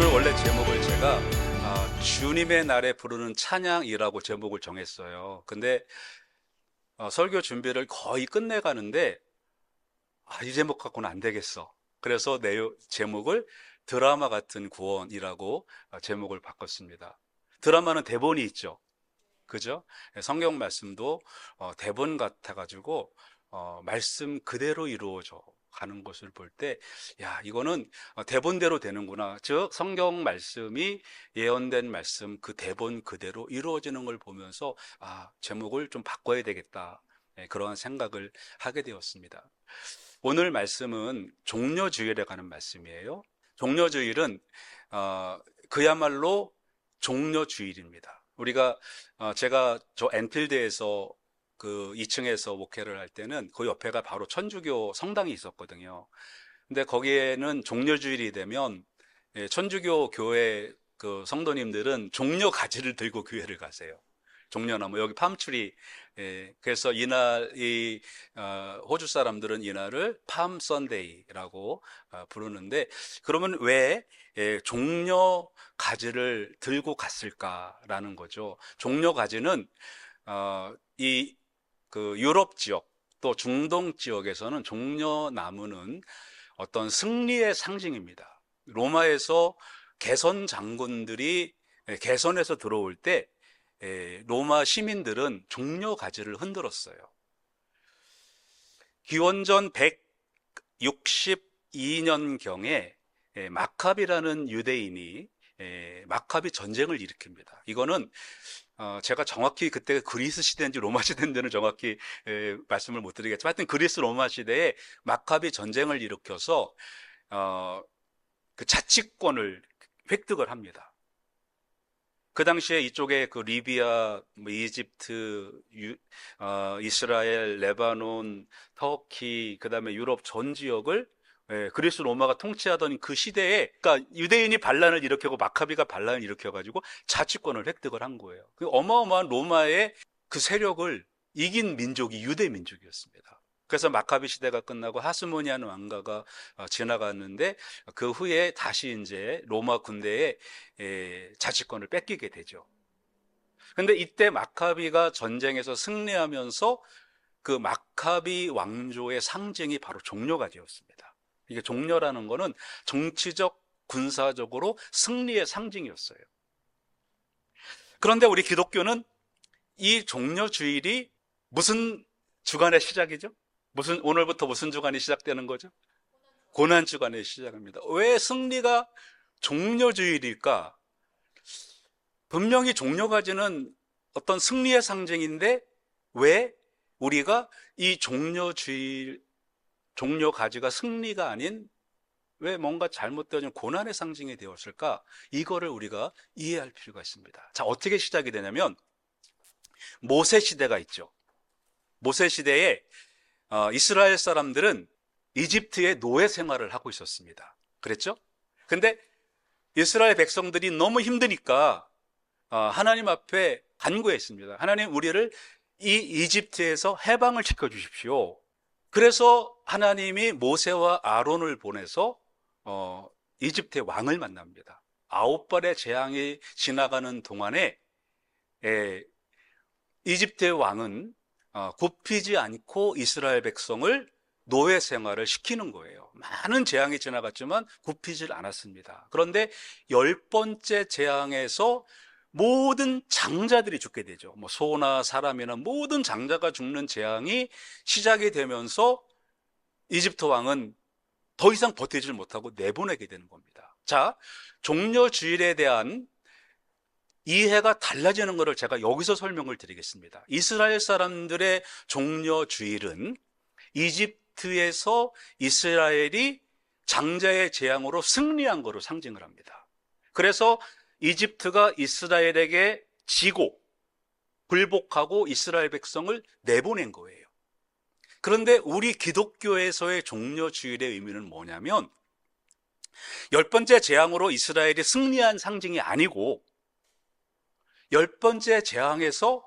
오늘 원래 제목을 제가 주님의 날에 부르는 찬양이라고 제목을 정했어요. 근데 설교 준비를 거의 끝내가는데 이 제목 갖고는 안 되겠어. 그래서 제목을 드라마 같은 구원이라고 제목을 바꿨습니다. 드라마는 대본이 있죠. 그죠? 성경 말씀도 대본 같아가지고 말씀 그대로 이루어져 가는 것을 볼 때, 이거는 대본대로 되는구나. 즉, 성경 말씀이 예언된 말씀 그 대본 그대로 이루어지는 걸 보면서, 제목을 좀 바꿔야 되겠다. 그러한 생각을 하게 되었습니다. 오늘 말씀은 종려주일에 관한 말씀이에요. 종려주일은, 그야말로 종려주일입니다. 제가 저 엔필드에서 그 2층에서 목회를 할 때는 그 옆에가 바로 천주교 성당이 있었거든요. 근데 거기에는 종려주일이 되면 천주교 교회 그 성도님들은 종려 가지를 들고 교회를 가세요. 종려나무, 여기 팜트리. 그래서 이날 호주 사람들은 이날을 팜 선데이라고 부르는데, 그러면 왜 종려 가지를 들고 갔을까라는 거죠. 종려 가지는 그 유럽 지역 또 중동 지역에서는 종려나무는 어떤 승리의 상징입니다. 로마에서 개선 장군들이 개선해서 들어올 때 로마 시민들은 종려 가지를 흔들었어요. 기원전 162년경에 마카비라는 유대인이 마카비 전쟁을 일으킵니다. 이거는 제가 정확히 그때 그리스 시대인지 로마 시대인지는 정확히 말씀을 못 드리겠지만, 하여튼 그리스 로마 시대에 마카비 전쟁을 일으켜서 그 자치권을 획득을 합니다. 그 당시에 이쪽에 그 리비아, 이집트, 이스라엘, 레바논, 터키, 그 다음에 유럽 전 지역을 그리스 로마가 통치하던 그 시대에, 그러니까 유대인이 반란을 일으키고 마카비가 반란을 일으켜가지고 자치권을 획득을 한 거예요. 그 어마어마한 로마의 그 세력을 이긴 민족이 유대 민족이었습니다. 그래서 마카비 시대가 끝나고 하스모니안 왕가가 지나갔는데, 그 후에 다시 이제 로마 군대에 자치권을 뺏기게 되죠. 근데 이때 마카비가 전쟁에서 승리하면서 그 마카비 왕조의 상징이 바로 종려가지였습니다. 이게 종려라는 거는 정치적, 군사적으로 승리의 상징이었어요. 그런데 우리 기독교는 이 종려주일이 무슨 주간의 시작이죠? 오늘부터 무슨 주간이 시작되는 거죠? 고난주간의 시작입니다. 왜 승리가 종려주일일까? 분명히 종려가지는 어떤 승리의 상징인데, 왜 우리가 이 종려가지가 승리가 아닌 왜 뭔가 잘못되어진 고난의 상징이 되었을까? 이거를 우리가 이해할 필요가 있습니다. 자, 어떻게 시작이 되냐면, 모세 시대가 있죠. 모세 시대에 이스라엘 사람들은 이집트의 노예 생활을 하고 있었습니다. 그랬죠? 근데 이스라엘 백성들이 너무 힘드니까 하나님 앞에 간구했습니다. 하나님, 우리를 이 이집트에서 해방을 시켜주십시오. 그래서 하나님이 모세와 아론을 보내서 이집트의 왕을 만납니다. 9발의 재앙이 지나가는 동안에 이집트의 왕은 굽히지 않고 이스라엘 백성을 노예 생활을 시키는 거예요. 많은 재앙이 지나갔지만 굽히질 않았습니다. 그런데 10번째 재앙에서 모든 장자들이 죽게 되죠. 소나 사람이나 모든 장자가 죽는 재앙이 시작이 되면서 이집트 왕은 더 이상 버티질 못하고 내보내게 되는 겁니다. 자, 종려주일에 대한 이해가 달라지는 것을 제가 여기서 설명을 드리겠습니다. 이스라엘 사람들의 종려주일은 이집트에서 이스라엘이 장자의 재앙으로 승리한 것으로 상징을 합니다. 그래서 이집트가 이스라엘에게 지고 굴복하고 이스라엘 백성을 내보낸 거예요. 그런데 우리 기독교에서의 종려주일의 의미는 뭐냐면, 10번째 재앙으로 이스라엘이 승리한 상징이 아니고 10번째 재앙에서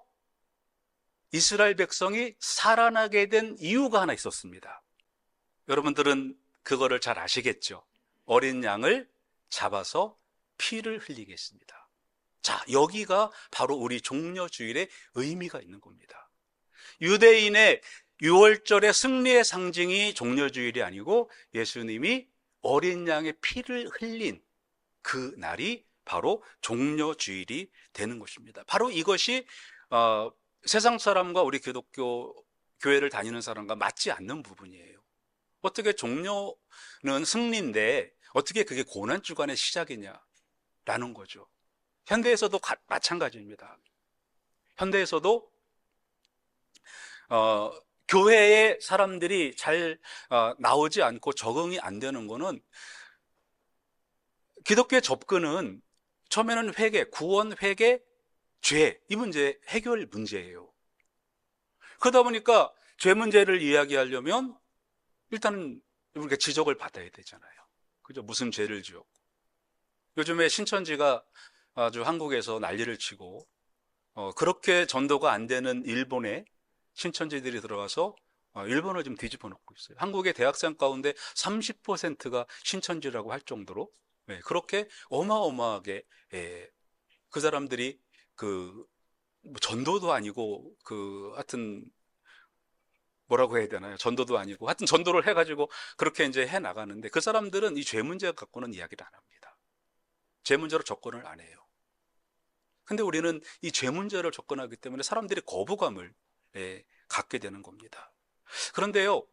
이스라엘 백성이 살아나게 된 이유가 하나 있었습니다. 여러분들은 그거를 잘 아시겠죠? 어린 양을 잡아서 피를 흘리겠습니다. 자, 여기가 바로 우리 종려주일의 의미가 있는 겁니다. 유대인의 6월절의 승리의 상징이 종려주일이 아니고 예수님이 어린 양의 피를 흘린 그 날이 바로 종려주일이 되는 것입니다. 바로 이것이 세상 사람과 우리 기독교 교회를 다니는 사람과 맞지 않는 부분이에요. 어떻게 종려는 승리인데 어떻게 그게 고난주간의 시작이냐라는 거죠. 현대에서도 마찬가지입니다. 현대에서도 교회에 사람들이 잘 나오지 않고 적응이 안 되는 거는 기독교의 접근은 처음에는 회개, 구원, 회개, 죄, 이 문제, 해결 문제예요. 그러다 보니까 죄 문제를 이야기하려면 일단은 우리가 지적을 받아야 되잖아요. 그죠? 무슨 죄를 지었고. 요즘에 신천지가 아주 한국에서 난리를 치고, 그렇게 전도가 안 되는 일본에 신천지들이 들어가서 일본을 좀 뒤집어 놓고 있어요. 한국의 대학생 가운데 30%가 신천지라고 할 정도로, 그렇게 어마어마하게, 그 사람들이 뭐 전도도 아니고, 하여튼, 뭐라고 해야 되나요? 전도도 아니고, 하여튼 전도를 해가지고 그렇게 이제 해 나가는데 그 사람들은 이 죄 문제 갖고는 이야기를 안 합니다. 죄 문제로 접근을 안 해요. 근데 우리는 이 죄 문제를 접근하기 때문에 사람들이 거부감을 갖게 되는 겁니다. 그런데요,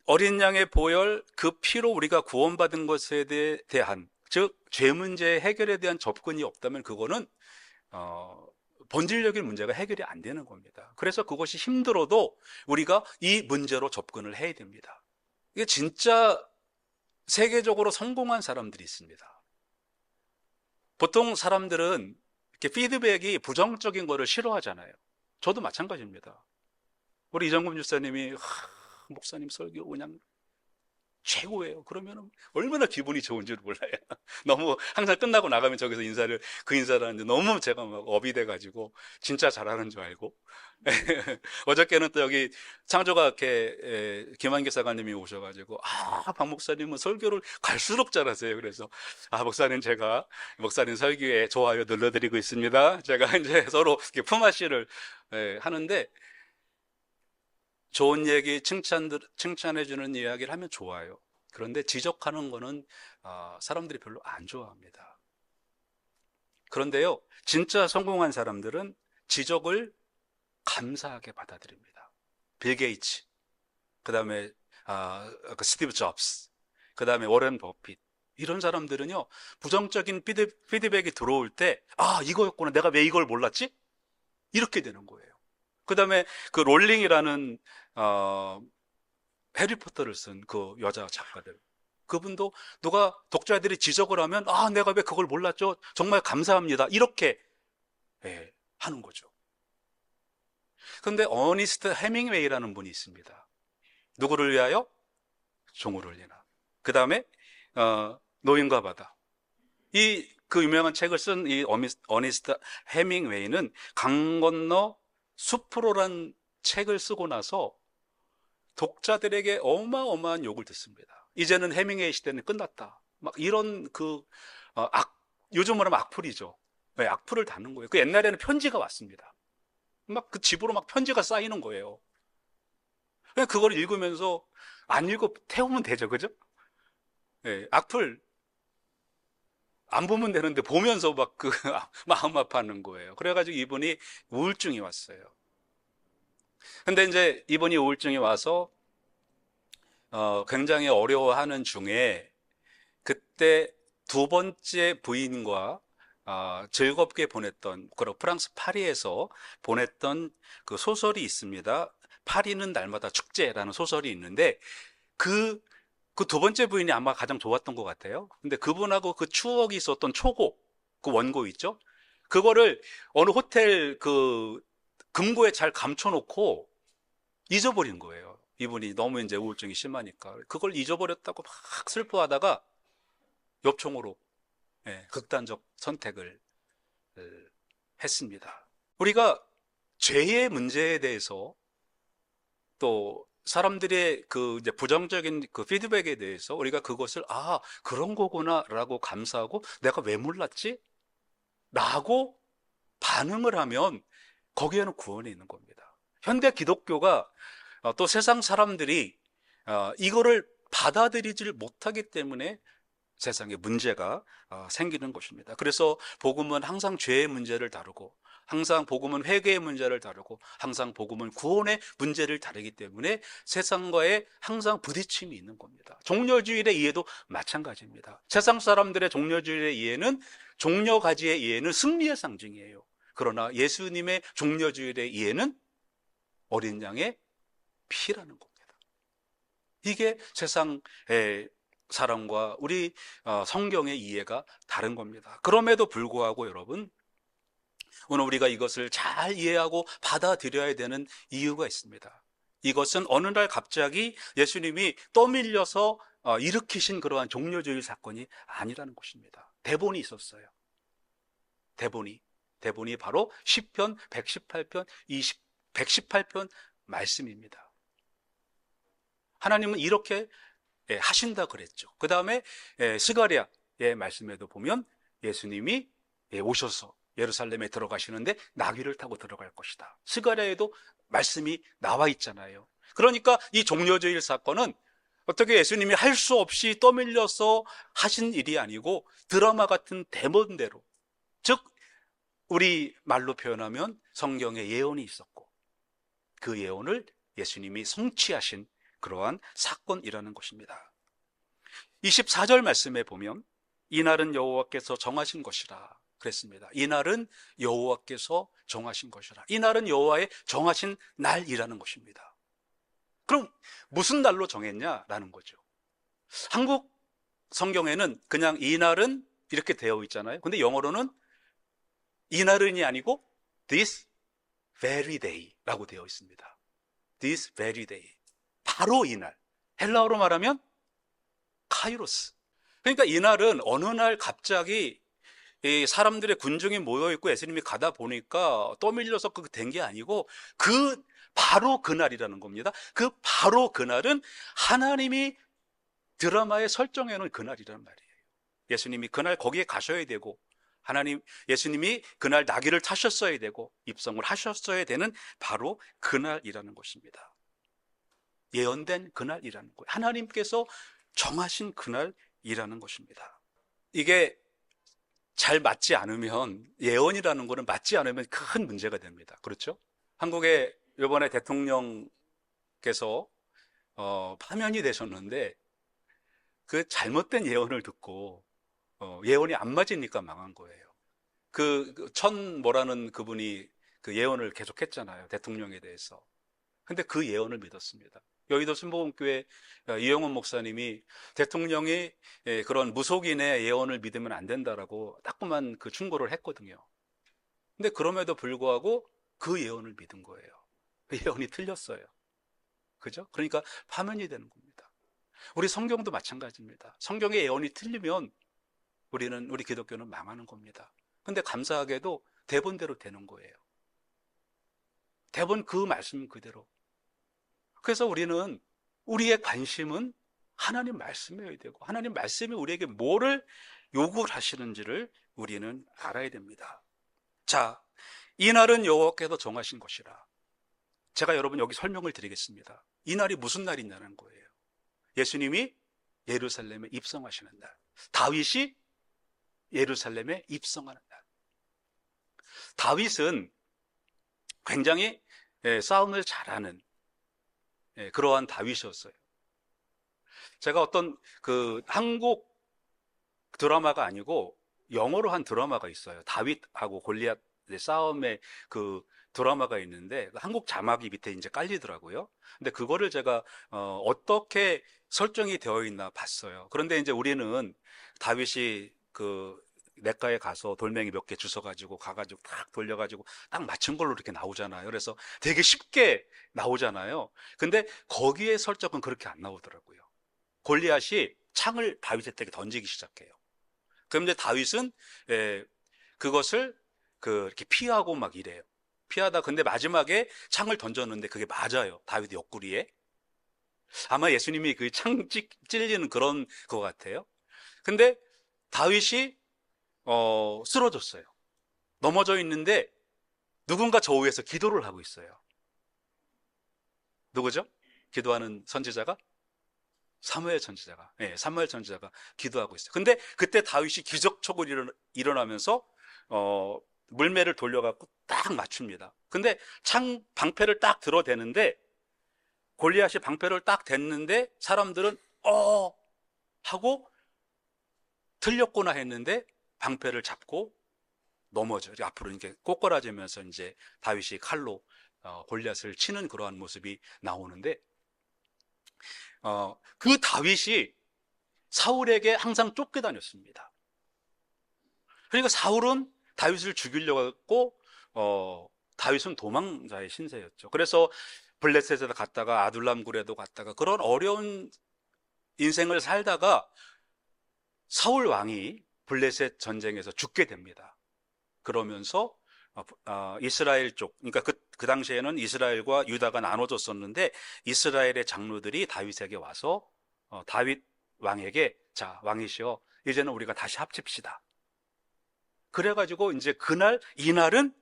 어린 양의 보혈, 그 피로 우리가 구원받은 것에 대한, 즉, 죄 문제 해결에 대한 접근이 없다면 그거는, 본질적인 문제가 해결이 안 되는 겁니다. 그래서 그것이 힘들어도 우리가 이 문제로 접근을 해야 됩니다. 이게 진짜 세계적으로 성공한 사람들이 있습니다. 보통 사람들은 이렇게 피드백이 부정적인 거를 싫어하잖아요. 저도 마찬가지입니다. 우리 이정금 집사님이 목사님 설교 그냥 최고예요. 그러면 얼마나 기분이 좋은지 몰라요. 너무 항상 끝나고 나가면 저기서 그 인사를 하는데 너무 제가 막 업이 돼가지고 진짜 잘하는 줄 알고. 어저께는 또 여기 창조가 이렇게 김한기 사관님이 오셔가지고 박 목사님은 설교를 갈수록 잘하세요. 그래서 목사님 제가 목사님 설교에 좋아요 눌러드리고 있습니다. 제가 이제 서로 이렇게 품앗이를 하는데 좋은 얘기, 칭찬해주는 이야기를 하면 좋아요. 그런데 지적하는 거는 사람들이 별로 안 좋아합니다. 그런데요, 진짜 성공한 사람들은 지적을 감사하게 받아들입니다. 빌 게이츠, 그 다음에 스티브 잡스, 그 다음에 워렌 버핏, 이런 사람들은요, 부정적인 피드백이 들어올 때, 이거였구나, 내가 왜 이걸 몰랐지? 이렇게 되는 거예요. 그 다음에 그 롤링이라는 해리포터를 쓴 그 여자 작가들, 그분도 누가 독자들이 지적을 하면 내가 왜 그걸 몰랐죠? 정말 감사합니다. 이렇게 하는 거죠. 그런데 어니스트 해밍웨이라는 분이 있습니다. 누구를 위하여? 종을 위하여. 그 다음에 노인과 바다. 그 유명한 책을 쓴 이 어니스트 해밍웨이는 강 건너 숲으로란 책을 쓰고 나서 독자들에게 어마어마한 욕을 듣습니다. 이제는 해밍웨이 시대는 끝났다. 막 이런 요즘 말하면 악플이죠. 악플을 다는 거예요. 그 옛날에는 편지가 왔습니다. 막 그 집으로 막 편지가 쌓이는 거예요. 그냥 그걸 읽으면서 안 읽고 태우면 되죠. 그죠? 악플 안 보면 되는데 보면서 막 마음 아파하는 거예요. 그래가지고 이분이 우울증이 왔어요. 근데 이제 이분이 우울증이 와서 굉장히 어려워하는 중에 그때 두 번째 부인과 즐겁게 보냈던, 프랑스 파리에서 보냈던 그 소설이 있습니다. 파리는 날마다 축제라는 소설이 있는데 그 두 번째 부인이 아마 가장 좋았던 것 같아요. 근데 그분하고 그 추억이 있었던 초고, 그 원고 있죠? 그거를 어느 호텔 금고에 잘 감춰놓고 잊어버린 거예요. 이분이 너무 이제 우울증이 심하니까. 그걸 잊어버렸다고 막 슬퍼하다가 엽총으로 극단적 선택을 했습니다. 우리가 죄의 문제에 대해서 또 사람들의 그 이제 부정적인 그 피드백에 대해서 우리가 그것을 그런 거구나라고 감사하고 내가 왜 몰랐지? 라고 반응을 하면 거기에는 구원이 있는 겁니다. 현대 기독교가 또 세상 사람들이 이거를 받아들이질 못하기 때문에 세상에 문제가 생기는 것입니다. 그래서 복음은 항상 죄의 문제를 다루고, 항상 복음은 회개의 문제를 다루고, 항상 복음은 구원의 문제를 다루기 때문에 세상과의 항상 부딪힘이 있는 겁니다. 종려주일의 이해도 마찬가지입니다. 세상 사람들의 종려주일의 이해는, 종려가지의 이해는 승리의 상징이에요. 그러나 예수님의 종려주일의 이해는 어린 양의 피라는 겁니다. 이게 세상의 사람과 우리 성경의 이해가 다른 겁니다. 그럼에도 불구하고 여러분, 오늘 우리가 이것을 잘 이해하고 받아들여야 되는 이유가 있습니다. 이것은 어느 날 갑자기 예수님이 떠밀려서 일으키신 그러한 종려주일 사건이 아니라는 것입니다. 대본이 있었어요. 대본이 바로 시편 118편 118편 말씀입니다. 하나님은 이렇게 하신다 그랬죠. 그 다음에 스가랴의 말씀에도 보면 예수님이 오셔서 예루살렘에 들어가시는데 나귀를 타고 들어갈 것이다. 스가랴에도 말씀이 나와 있잖아요. 그러니까 이 종려주일 사건은 어떻게 예수님이 할 수 없이 떠밀려서 하신 일이 아니고 드라마 같은 대본대로, 즉 우리 말로 표현하면 성경에 예언이 있었고 그 예언을 예수님이 성취하신 그러한 사건이라는 것입니다. 24절 말씀에 보면 이날은 여호와께서 정하신 것이라 그랬습니다. 이날은 여호와께서 정하신 것이라. 이날은 여호와의 정하신 날이라는 것입니다. 그럼 무슨 날로 정했냐라는 거죠. 한국 성경에는 그냥 이날은 이렇게 되어 있잖아요. 근데 영어로는 이날은이 아니고 this very day라고 되어 있습니다. this very day. 바로 이날. 헬라어로 말하면 카이로스. 그러니까 이날은 어느 날 갑자기 이 사람들의 군중이 모여있고 예수님이 가다 보니까 떠밀려서 그렇게 된 게 아니고 바로 그날이라는 겁니다. 그 바로 그날은 하나님이 드라마에 설정해 놓은 그날이란 말이에요. 예수님이 그날 거기에 가셔야 되고 예수님이 그날 나귀를 타셨어야 되고 입성을 하셨어야 되는 바로 그날이라는 것입니다. 예언된 그날이라는 거예요. 하나님께서 정하신 그날이라는 것입니다. 이게 잘 맞지 않으면, 예언이라는 거는 맞지 않으면 큰 문제가 됩니다. 그렇죠? 한국의 이번에 대통령께서 파면이 되셨는데 그 잘못된 예언을 듣고 예언이 안 맞으니까 망한 거예요. 뭐라는 그분이 그 예언을 계속했잖아요. 대통령에 대해서. 근데 그 예언을 믿었습니다. 여의도 순복음교회 이영훈 목사님이 대통령이 그런 무속인의 예언을 믿으면 안 된다라고 따끔한 그 충고를 했거든요. 근데 그럼에도 불구하고 그 예언을 믿은 거예요. 그 예언이 틀렸어요. 그죠? 그러니까 파면이 되는 겁니다. 우리 성경도 마찬가지입니다. 성경의 예언이 틀리면 우리 기독교는 망하는 겁니다. 근데 감사하게도 대본대로 되는 거예요. 대본 그 말씀 그대로. 그래서 우리의 관심은 하나님 말씀이어야 되고, 하나님 말씀이 우리에게 뭐를 요구를 하시는지를 우리는 알아야 됩니다. 자, 이날은 여호와께서 정하신 것이라. 제가 여러분 여기 설명을 드리겠습니다. 이 날이 무슨 날이냐는 거예요. 예수님이 예루살렘에 입성하시는 날, 다윗이 예루살렘에 입성하는 날. 다윗은 굉장히 싸움을 잘하는 그러한 다윗이었어요. 제가 어떤 한국 드라마가 아니고 영어로 한 드라마가 있어요. 다윗하고 골리앗의 싸움의 그 드라마가 있는데 한국 자막이 밑에 이제 깔리더라고요. 근데 그거를 제가 어떻게 설정이 되어 있나 봤어요. 그런데 이제 우리는 다윗이 냇가에 가서 돌멩이 몇 개 주워가지고 가가지고 딱 돌려가지고 딱 맞춘 걸로 이렇게 나오잖아요. 그래서 되게 쉽게 나오잖아요. 근데 거기에 설정은 그렇게 안 나오더라고요. 골리앗이 창을 다윗에게 던지기 시작해요. 그럼 이제 다윗은 그것을 이렇게 피하고 막 이래요. 피하다 근데 마지막에 창을 던졌는데 그게 맞아요. 다윗 옆구리에. 아마 예수님이 그 창 찔리는 그런 것 같아요. 근데 다윗이 쓰러졌어요. 넘어져 있는데 누군가 저 위에서 기도를 하고 있어요. 누구죠? 기도하는 선지자가? 사무엘 선지자가. 예, 사무엘 선지자가 기도하고 있어요. 근데 그때 다윗이 기적적으로 일어나면서 물매를 돌려갖고 딱 맞춥니다. 근데 방패를 딱 들어대는데, 골리앗이 방패를 딱 댔는데 사람들은 하고 틀렸구나 했는데 방패를 잡고 넘어져 앞으로 이렇게 꼬꾸라지면서 이제 다윗이 칼로 골리앗을 치는 그러한 모습이 나오는데, 그 다윗이 사울에게 항상 쫓겨다녔습니다. 그러니까 사울은 다윗을 죽이려고 했고, 다윗은 도망자의 신세였죠. 그래서 블레셋에 갔다가 아둘람 굴에도 갔다가 그런 어려운 인생을 살다가 사울 왕이 블레셋 전쟁에서 죽게 됩니다. 그러면서 이스라엘 쪽, 그러니까 그 당시에는 이스라엘과 유다가 나눠졌었는데, 이스라엘의 장로들이 다윗에게 와서 다윗 왕에게, 자, 왕이시여, 이제는 우리가 다시 합칩시다. 그래가지고 이제 이날은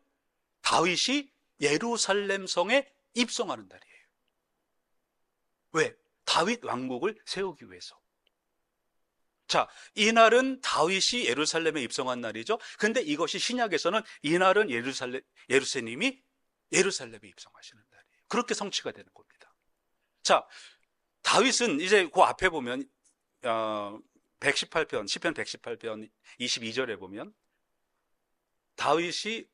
다윗이 예루살렘 성에 입성하는 날이에요. 왜? 다윗 왕국을 세우기 위해서. 자, 이날은 다윗이 예루살렘에 입성한 날이죠. 근데 이것이 신약에서는 이날은 예루살렘이 예루살렘에 입성하시는 날이에요. 그렇게 성취가 되는 겁니다. 자, 다윗은 이제 그 앞에 보면 118편, 시편 118편 22절에 보면 다윗이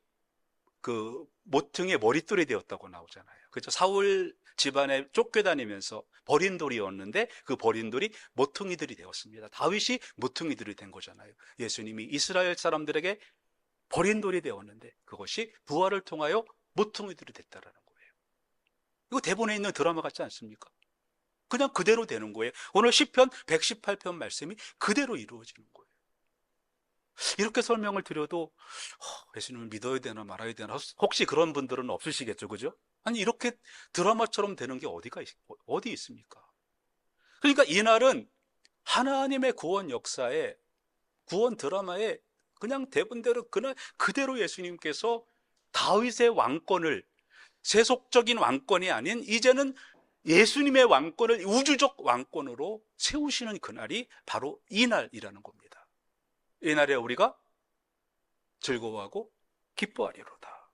그 모퉁이의 머릿돌이 되었다고 나오잖아요. 그렇죠? 사울 집안에 쫓겨다니면서 버린 돌이었는데 그 버린 돌이 모퉁이들이 되었습니다. 다윗이 모퉁이들이 된 거잖아요. 예수님이 이스라엘 사람들에게 버린 돌이 되었는데 그것이 부활을 통하여 모퉁이들이 됐다라는 거예요. 이거 대본에 있는 드라마 같지 않습니까? 그냥 그대로 되는 거예요. 오늘 시편 118편 말씀이 그대로 이루어지는 거예요. 이렇게 설명을 드려도 예수님을 믿어야 되나 말아야 되나, 혹시 그런 분들은 없으시겠죠, 그죠? 아니, 이렇게 드라마처럼 되는 게 어디 있습니까? 그러니까 이날은 하나님의 구원 역사에, 구원 드라마에 그냥 대본대로 그날 그대로 예수님께서 다윗의 왕권을, 세속적인 왕권이 아닌 이제는 예수님의 왕권을 우주적 왕권으로 세우시는 그날이 바로 이날이라는 겁니다. 이날에 우리가 즐거워하고 기뻐하리로다.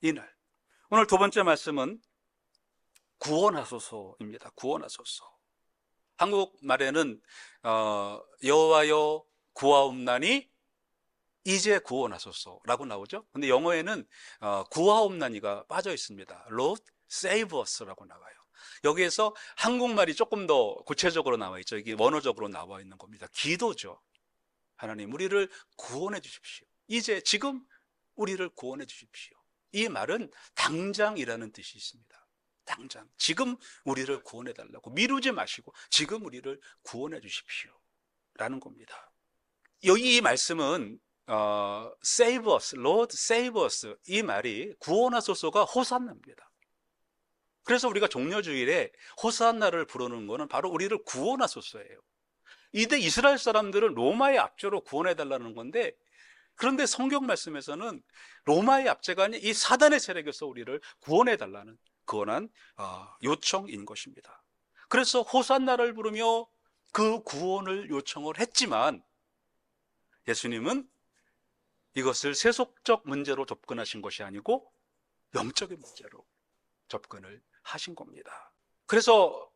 이날. 오늘 두 번째 말씀은 구원하소서입니다. 구원하소서. 한국말에는 여호와여 구하옵나니 이제 구원하소서라고 나오죠. 근데 영어에는 구하옵나니가 빠져 있습니다. Lord save us라고 나와요. 여기에서 한국말이 조금 더 구체적으로 나와 있죠. 이게 원어적으로 나와 있는 겁니다. 기도죠. 하나님, 우리를 구원해 주십시오. 이제 지금 우리를 구원해 주십시오. 이 말은 당장이라는 뜻이 있습니다. 당장, 지금 우리를 구원해 달라고, 미루지 마시고 지금 우리를 구원해 주십시오 라는 겁니다. 여기 이 말씀은 save us, Lord save us, 이 말이 구원하소서가 호산나입니다. 그래서 우리가 종려주일에 호산나를 부르는 것은 바로 우리를 구원하소서예요. 이때 이스라엘 사람들은 로마의 압제로 구원해달라는 건데, 그런데 성경 말씀에서는 로마의 압제가 아닌 이 사단의 세력에서 우리를 구원해달라는 그원한 요청인 것입니다. 그래서 호산나를 부르며 그 구원을 요청을 했지만, 예수님은 이것을 세속적 문제로 접근하신 것이 아니고 영적인 문제로 접근을 하신 겁니다. 그래서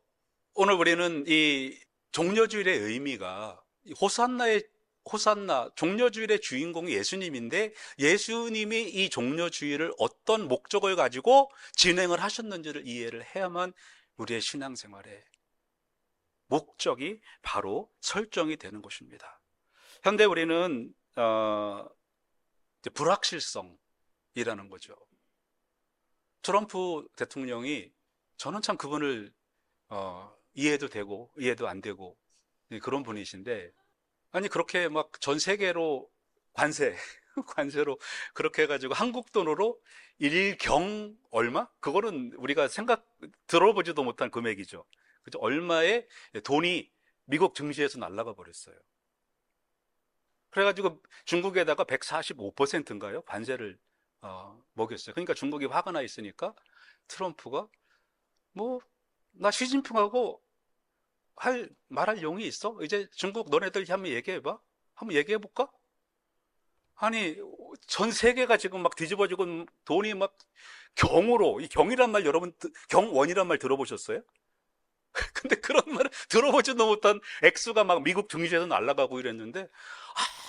오늘 우리는 이 종려주일의 의미가, 호산나, 종려주일의 주인공이 예수님인데, 예수님이 이 종려주일을 어떤 목적을 가지고 진행을 하셨는지를 이해를 해야만 우리의 신앙생활의 목적이 바로 설정이 되는 것입니다. 현대 우리는 불확실성이라는 거죠. 트럼프 대통령이, 저는 참 그분을 이해도 되고 이해도 안 되고 그런 분이신데, 아니 그렇게 막 전 세계로 관세로 그렇게 해가지고 한국 돈으로 일경 얼마? 그거는 우리가 들어보지도 못한 금액이죠. 그죠? 얼마의 돈이 미국 증시에서 날아가 버렸어요. 그래가지고 중국에다가 145%인가요? 관세를 먹였어요. 그러니까 중국이 화가 나 있으니까 트럼프가 뭐, 나 시진핑하고 말할 용이 있어? 이제 중국 너네들 한번 얘기해봐? 한번 얘기해볼까? 아니, 전 세계가 지금 막 뒤집어지고 돈이 막 이 경이란 말 여러분, 경원이란 말 들어보셨어요? 근데 그런 말을 들어보지도 못한 액수가 막 미국 증시에서 날아가고 이랬는데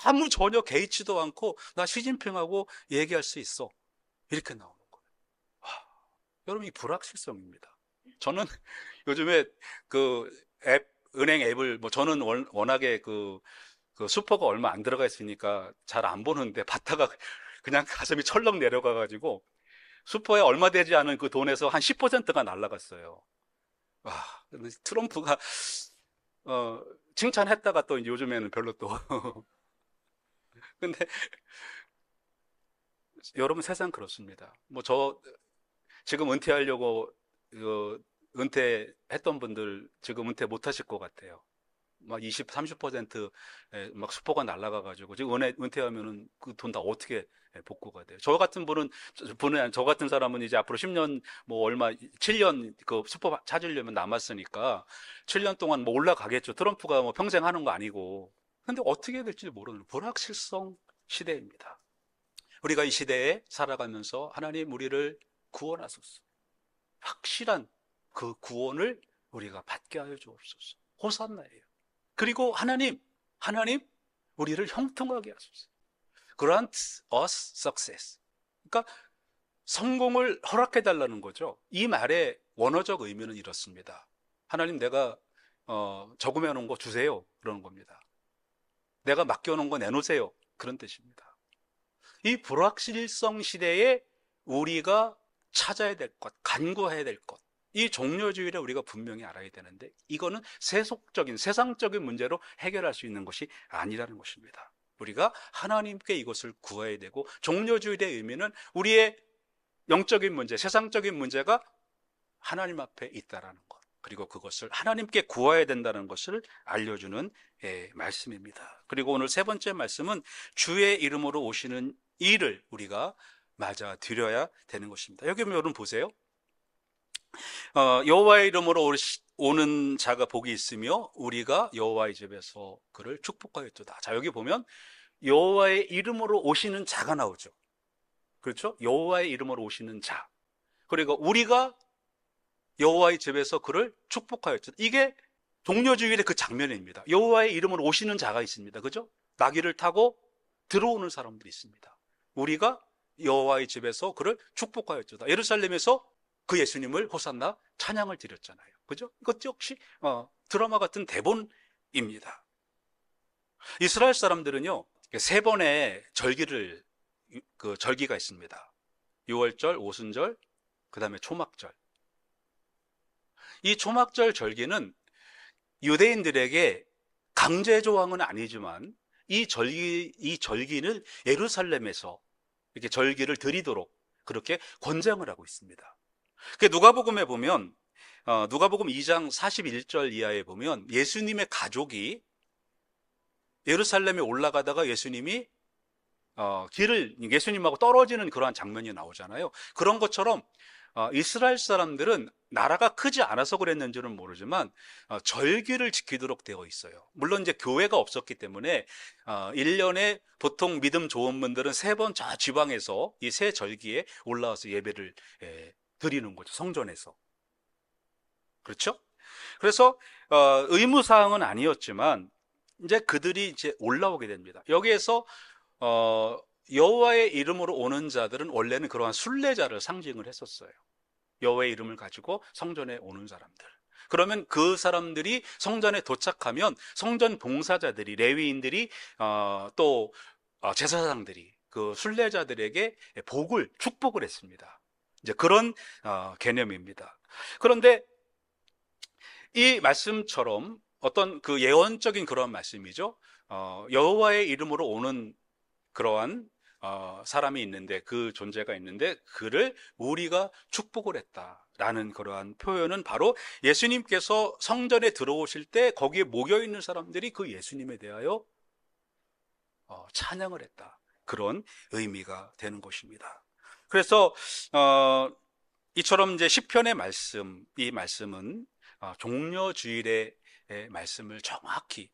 아무 전혀 개의치도 않고 나 시진핑하고 얘기할 수 있어. 이렇게 나오는 거예요. 와, 여러분 이 불확실성입니다. 저는 요즘에 그 은행 앱을 뭐 저는 워낙에 그 슈퍼가 얼마 안 들어가 있으니까 잘 안 보는데 봤다가 그냥 가슴이 철렁 내려가가지고 슈퍼에 얼마 되지 않은 그 돈에서 한 10%가 날라갔어요. 와, 근데 트럼프가 어, 칭찬했다가 또 요즘에는 별로 또 근데 여러분 세상 그렇습니다. 뭐 지금 은퇴하려고 은퇴했던 분들 지금 은퇴 못 하실 것 같아요. 막 20, 30%막 수포가 날아가가지고 지금 은퇴하면은 그 돈 다 어떻게 복구가 돼요? 저 같은 사람은 이제 앞으로 10년 뭐 얼마 7년 그 수포 찾으려면 남았으니까 7년 동안 뭐 올라가겠죠. 트럼프가 뭐 평생 하는 거 아니고. 근데 어떻게 될지 모르는 불확실성 시대입니다. 우리가 이 시대에 살아가면서 하나님 우리를 구원하소서. 확실한 그 구원을 우리가 받게 하여 주옵소서. 호산나예요. 그리고 하나님, 우리를 형통하게 하소서. Grant us success. 그러니까 성공을 허락해 달라는 거죠. 이 말의 원어적 의미는 이렇습니다. 하나님, 내가 저금해 놓은 거 주세요. 그러는 겁니다. 내가 맡겨 놓은 거 내놓으세요. 그런 뜻입니다. 이 불확실성 시대에 우리가 찾아야 될 것, 간구해야 될 것, 이 종려주의를 우리가 분명히 알아야 되는데 이거는 세상적인 문제로 해결할 수 있는 것이 아니라는 것입니다. 우리가 하나님께 이것을 구해야 되고 종려주의의 의미는 우리의 영적인 문제, 세상적인 문제가 하나님 앞에 있다라는 것, 그리고 그것을 하나님께 구해야 된다는 것을 알려주는 말씀입니다. 그리고 오늘 세 번째 말씀은 주의 이름으로 오시는 이를 우리가 맞아 드려야 되는 것입니다. 여기 여러분 보세요. 여호와의 이름으로 오는 자가 복이 있으며 우리가 여호와의 집에서 그를 축복하였도다. 자, 여기 보면 여호와의 이름으로 오시는 자가 나오죠. 그렇죠? 여호와의 이름으로 오시는 자. 그리고 우리가 여호와의 집에서 그를 축복하였죠. 이게 동료주일의 그 장면입니다. 여호와의 이름으로 오시는 자가 있습니다. 그죠? 나귀를 타고 들어오는 사람들이 있습니다. 우리가 여호와의 집에서 그를 축복하였죠. 예루살렘에서 그 예수님을 호산나 찬양을 드렸잖아요. 그죠? 이것 역시 드라마 같은 대본입니다. 이스라엘 사람들은요, 세 번의 절기가 있습니다. 유월절, 오순절, 그 다음에 초막절. 이 초막절 절기는 유대인들에게 강제 조항은 아니지만 이 절기는 예루살렘에서 이렇게 절기를 드리도록 그렇게 권장을 하고 있습니다. 누가복음에 보면 누가복음 2장 41절 이하에 보면 예수님의 가족이 예루살렘에 올라가다가 예수님이 예수님하고 떨어지는 그러한 장면이 나오잖아요. 그런 것처럼 이스라엘 사람들은 나라가 크지 않아서 그랬는지는 모르지만 절기를 지키도록 되어 있어요. 물론 이제 교회가 없었기 때문에 1년에 보통 믿음 좋은 분들은 3번 저 지방에서 이 세 절기에 올라와서 예배를 드리는 거죠. 성전에서. 그렇죠? 그래서 의무사항은 아니었지만 이제 그들이 이제 올라오게 됩니다. 여기에서 여호와의 이름으로 오는 자들은 원래는 그러한 순례자를 상징을 했었어요. 여호와의 이름을 가지고 성전에 오는 사람들. 그러면 그 사람들이 성전에 도착하면 성전 봉사자들이, 레위인들이 또 제사장들이 그 순례자들에게 축복을 했습니다. 이제 그런 개념입니다. 그런데 이 말씀처럼 어떤 그 예언적인 그런 말씀이죠. 여호와의 이름으로 오는 그러한 사람이 있는데, 그 존재가 있는데 그를 우리가 축복을 했다. 라는 그러한 표현은 바로 예수님께서 성전에 들어오실 때 거기에 모여 있는 사람들이 그 예수님에 대하여 찬양을 했다, 그런 의미가 되는 것입니다. 그래서 이처럼 이제 시편의 말씀, 이 말씀은 종려주일의 말씀을 정확히,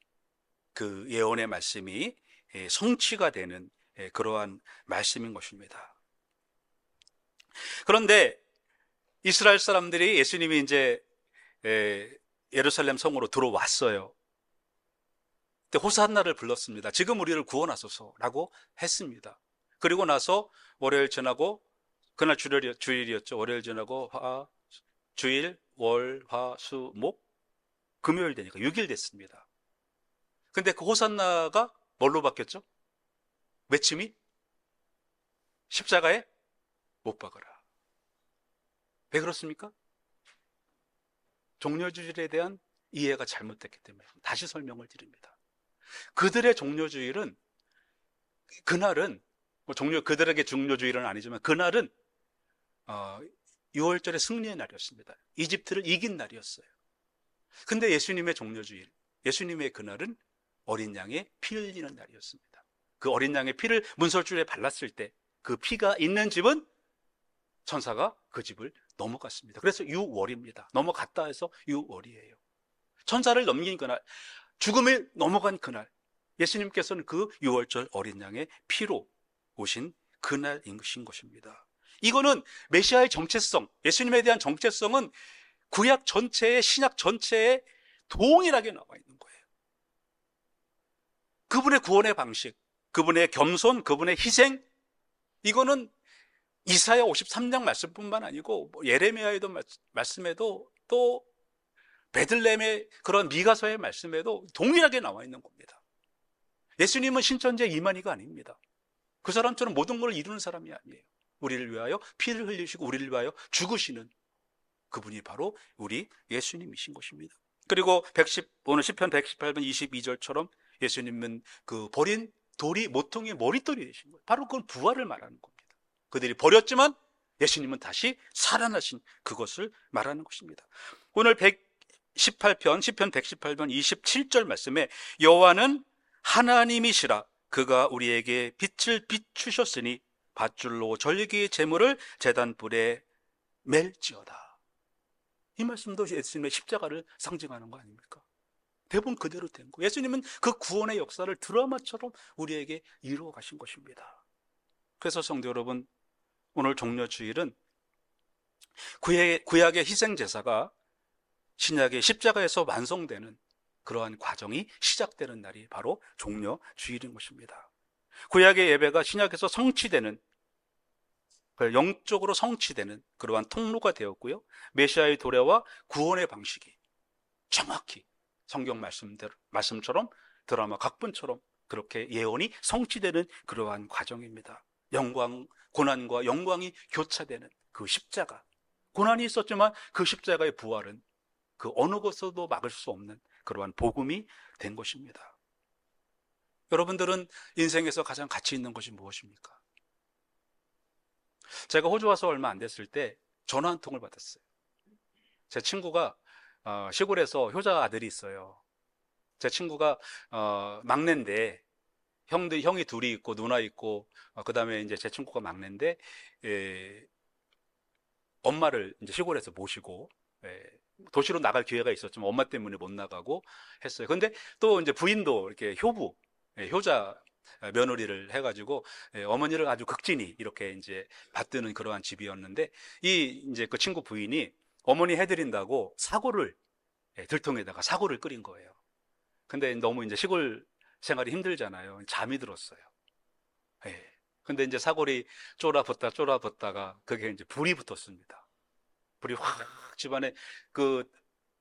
그 예언의 말씀이 성취가 되는 그러한 말씀인 것입니다. 그런데 이스라엘 사람들이 예수님이 이제 예루살렘 성으로 들어왔어요. 그때 호산나를 불렀습니다. 지금 우리를 구원하소서라고 했습니다. 그리고 나서 월요일 지나고, 그날 주일이었죠. 월요일 지나고 주일, 월, 화, 수, 목, 금요일 되니까 6일 됐습니다. 근데 그 호산나가 뭘로 바뀌었죠? 외침이 십자가에 못 박아라. 왜 그렇습니까? 종려주일에 대한 이해가 잘못됐기 때문에 다시 설명을 드립니다. 그들의 종려주일은, 그날은 그들에게 종려주일은 아니지만 그날은 6월절의 승리의 날이었습니다. 이집트를 이긴 날이었어요. 근데 예수님의 종려주일, 예수님의 그날은 어린 양의 피 흘리는 날이었습니다. 그 어린 양의 피를 문설주에 발랐을 때 그 피가 있는 집은 천사가 그 집을 넘어갔습니다. 그래서 6월입니다. 넘어갔다 해서 6월이에요. 천사를 넘긴 그날, 죽음을 넘어간 그날, 예수님께서는 그 6월절 어린 양의 피로 오신 그날인 것입니다. 이거는 메시아의 정체성, 예수님에 대한 정체성은 구약 전체에, 신약 전체에 동일하게 나와 있는 거예요. 그분의 구원의 방식, 그분의 겸손, 그분의 희생, 이거는 이사야 53장 말씀뿐만 아니고 예레미야의 말씀에도, 또 베들레헴의 그런 미가서의 말씀에도 동일하게 나와 있는 겁니다. 예수님은 신천지 이만희가 아닙니다. 그 사람처럼 모든 걸 이루는 사람이 아니에요. 우리를 위하여 피를 흘리시고 우리를 위하여 죽으시는 그분이 바로 우리 예수님이신 것입니다. 그리고 오늘 시편 118편 22절처럼 예수님은 그 버린 돌이 모퉁이의 머릿돌이 되신 거예요. 바로 그건 부활을 말하는 겁니다. 그들이 버렸지만 예수님은 다시 살아나신 그것을 말하는 것입니다. 오늘 시편 118편 27절 말씀에 여호와는 하나님이시라, 그가 우리에게 빛을 비추셨으니 밧줄로 절기의 제물을 제단불에 맬지어다. 이 말씀도 예수님의 십자가를 상징하는 거 아닙니까? 대부분 그대로 된 거예요. 예수님은 그 구원의 역사를 드라마처럼 우리에게 이루어 가신 것입니다. 그래서 성도 여러분, 오늘 종려주일은 구약의 희생제사가 신약의 십자가에서 완성되는 그러한 과정이 시작되는 날이 바로 종려주일인 것입니다. 구약의 예배가 신약에서 성취되는, 영적으로 성취되는 그러한 통로가 되었고요, 메시아의 도래와 구원의 방식이 정확히 성경 말씀처럼, 드라마 각본처럼 그렇게 예언이 성취되는 그러한 과정입니다. 고난과 영광이 교차되는 그 십자가, 고난이 있었지만 그 십자가의 부활은 그 어느 것으로도 막을 수 없는 그러한 복음이 된 것입니다. 여러분들은 인생에서 가장 가치 있는 것이 무엇입니까? 제가 호주 와서 얼마 안 됐을 때 전화 한 통을 받았어요. 제 친구가 시골에서 효자 아들이 있어요. 제 친구가 막내인데, 형이 둘이 있고 누나 있고, 그 다음에 이제 제 친구가 막내인데, 엄마를 이제 시골에서 모시고, 도시로 나갈 기회가 있었지만 엄마 때문에 못 나가고 했어요. 근데 또 이제 부인도 이렇게 효자 며느리를 해가지고 어머니를 아주 극진히 이렇게 이제 받드는 그러한 집이었는데, 이제 그 친구 부인이 어머니 해드린다고 들통에다가 사고를 끓인 거예요. 근데 너무 이제 시골 생활이 힘들잖아요. 잠이 들었어요. 근데 이제 사골이 쫄아붙다가 그게 이제 불이 붙었습니다. 불이 확 집안에,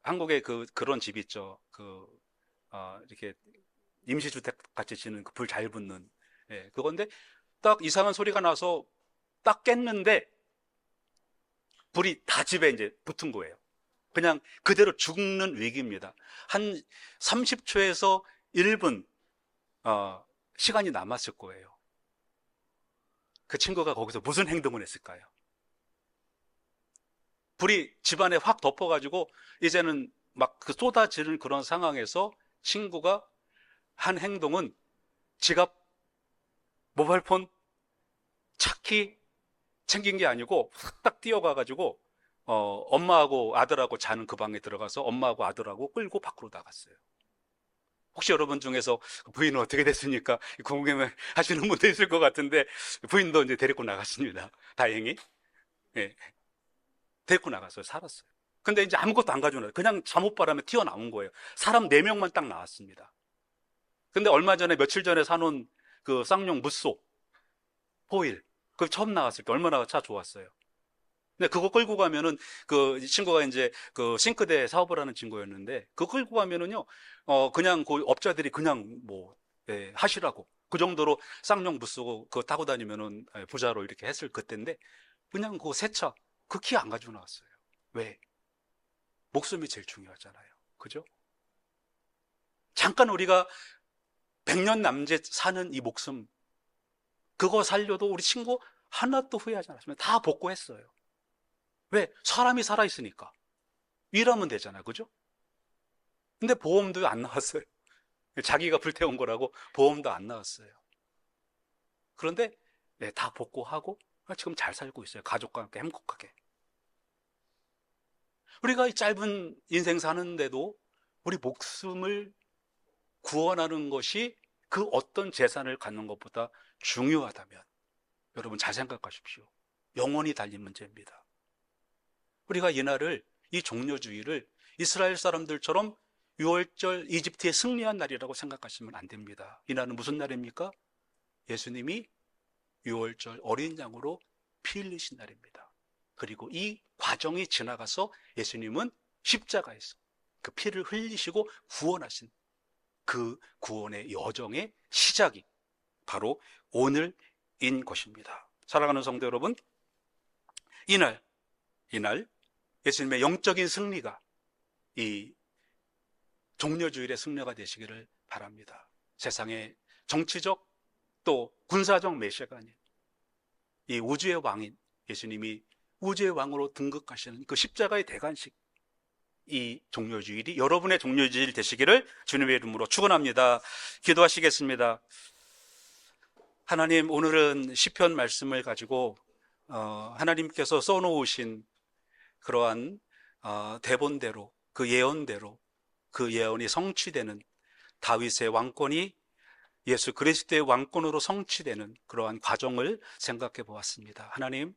한국에 그런 집 있죠. 이렇게 임시주택 같이 지는 그 불 잘 붙는, 그건데 딱 이상한 소리가 나서 딱 깼는데 불이 다 집에 이제 붙은 거예요. 그냥 그대로 죽는 위기입니다. 한 30초에서 1분 시간이 남았을 거예요. 그 친구가 거기서 무슨 행동을 했을까요? 불이 집안에 확 덮어가지고 이제는 막 그 쏟아지는 그런 상황에서 친구가 한 행동은 지갑, 모바일폰, 차키 챙긴 게 아니고 딱 뛰어가가지고 엄마하고 아들하고 자는 그 방에 들어가서 엄마하고 아들하고 끌고 밖으로 나갔어요. 혹시 여러분 중에서 부인은 어떻게 됐습니까? 궁금해 하시는 분도 있을 것 같은데 부인도 이제 데리고 나갔습니다. 다행히. 예, 데리고 나갔어요. 살았어요. 근데 이제 아무것도 안 가져오나요. 그냥 잠옷바람에 튀어나온 거예요. 사람 4명만 딱 나왔습니다. 근데 얼마 전에 며칠 전에 사놓은 그 쌍용 무쏘 호일 그 처음 나왔을 때 얼마나 차 좋았어요. 근데 그거 끌고 가면은 그 친구가 이제 그 싱크대 사업을 하는 친구였는데 그거 끌고 가면은요 그냥 그 업자들이 그냥 뭐 예, 하시라고 그 정도로 쌍용 무쏘고 그거 타고 다니면은 예, 부자로 이렇게 했을 그때인데 그냥 그 새 차 그 키 안 가지고 나왔어요. 왜? 목숨이 제일 중요하잖아요. 그죠? 잠깐 우리가 100년 남짓 사는 이 목숨 그거 살려도 우리 친구 하나도 후회하지 않았습니다. 다 복구했어요. 왜? 사람이 살아있으니까. 일하면 되잖아요. 그죠? 근데 보험도 안 나왔어요. 자기가 불태운 거라고 보험도 안 나왔어요. 그런데 네, 다 복구하고 지금 잘 살고 있어요. 가족과 함께 행복하게. 우리가 이 짧은 인생 사는데도 우리 목숨을 구원하는 것이 그 어떤 재산을 갖는 것보다 중요하다면 여러분 잘 생각하십시오. 영원히 달린 문제입니다. 우리가 이날을 이 종려주의를 이스라엘 사람들처럼 6월절 이집트에 승리한 날이라고 생각하시면 안 됩니다. 이날은 무슨 날입니까? 예수님이 6월절 어린 양으로 피 흘리신 날입니다. 그리고 이 과정이 지나가서 예수님은 십자가에서 그 피를 흘리시고 구원하신 그 구원의 여정의 시작이 바로 오늘인 것입니다. 사랑하는 성도 여러분, 이날 예수님의 영적인 승리가 이 종려주일의 승려가 되시기를 바랍니다. 세상의 정치적 또 군사적 메시아가 아닌 이 우주의 왕인 예수님이 우주의 왕으로 등극하시는 그 십자가의 대관식 이 종려주일이 여러분의 종려주일 되시기를 주님의 이름으로 축원합니다. 기도하시겠습니다. 하나님, 오늘은 시편 말씀을 가지고 하나님께서 써놓으신 그러한 대본대로 그 예언대로 그 예언이 성취되는 다윗의 왕권이 예수 그리스도의 왕권으로 성취되는 그러한 과정을 생각해 보았습니다. 하나님,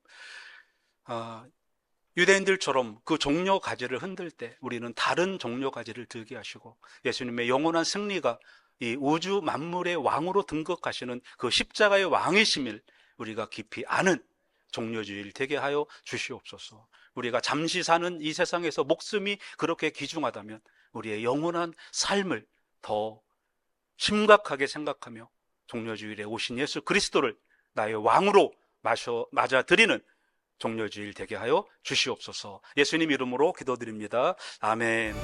유대인들처럼 그 종려 가지를 흔들 때 우리는 다른 종려 가지를 들게 하시고 예수님의 영원한 승리가 이 우주 만물의 왕으로 등극하시는 그 십자가의 왕이심을 우리가 깊이 아는 종려주일 되게 하여 주시옵소서. 우리가 잠시 사는 이 세상에서 목숨이 그렇게 귀중하다면 우리의 영원한 삶을 더 심각하게 생각하며 종려주일에 오신 예수 그리스도를 나의 왕으로 맞아들이는 종려주일 되게 하여 주시옵소서. 예수님 이름으로 기도드립니다. 아멘.